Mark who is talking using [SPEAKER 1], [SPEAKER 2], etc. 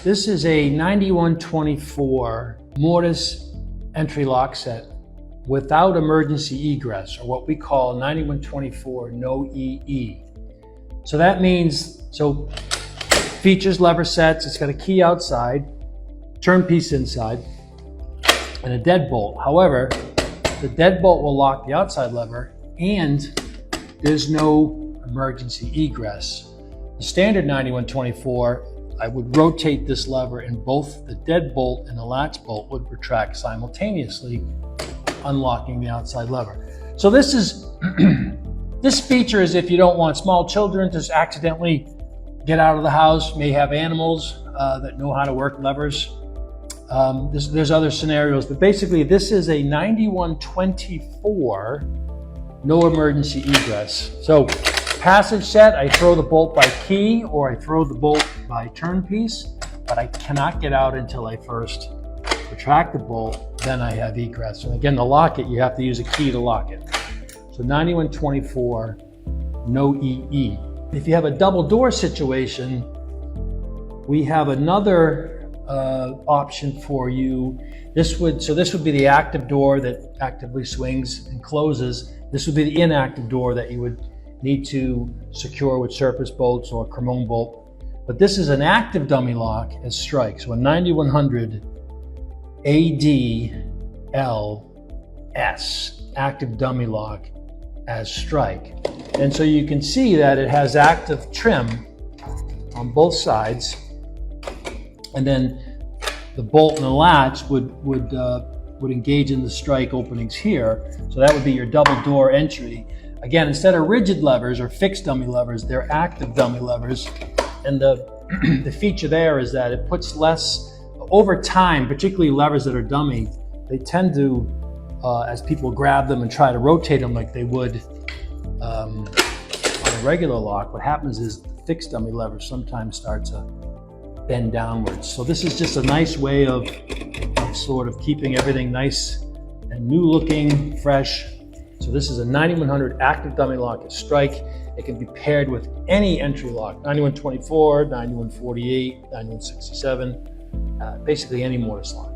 [SPEAKER 1] This is a 9124 Mortise Entry Lock Set without emergency egress, or what we call 9124 no EE. So that means, features lever sets, it's got a key outside, turnpiece inside, and a deadbolt. However, the deadbolt will lock the outside lever and there's no emergency egress. The standard 9124, I would rotate this lever and both the deadbolt and the latch bolt would retract simultaneously, unlocking the outside lever. So this is, this feature is if you don't want small children to accidentally get out of the house, may have animals that know how to work levers. There's other scenarios, but basically this is a 9124 no emergency egress. So passage set, I throw the bolt by key or I throw the bolt by turnpiece, but I cannot get out until I first retract the bolt, then I have egress. And again, to lock it, you have to use a key to lock it. So 9124, no EE. If you have a double door situation, we have another option for you. This would be the active door that actively swings and closes. This would be the inactive door that you would need to secure with surface bolts or Cremone bolt. But this is an active dummy lock as strike. So a 9100 ADLS, active dummy lock as strike. And so you can see that it has active trim on both sides. And then the bolt and the latch would engage in the strike openings here. So that would be your double door entry. Again, instead of rigid levers or fixed dummy levers, they're active dummy levers. And the feature there is that it puts less, over time, particularly levers that are dummy, they tend to, as people grab them and try to rotate them like they would on a regular lock, what happens is the fixed dummy levers sometimes start to bend downwards. So this is just a nice way of sort of keeping everything nice and new looking, fresh. So this is a 9100 active dummy lock at strike. It can be paired with any entry lock, 9124, 9148, 9167, basically any Mortise lock.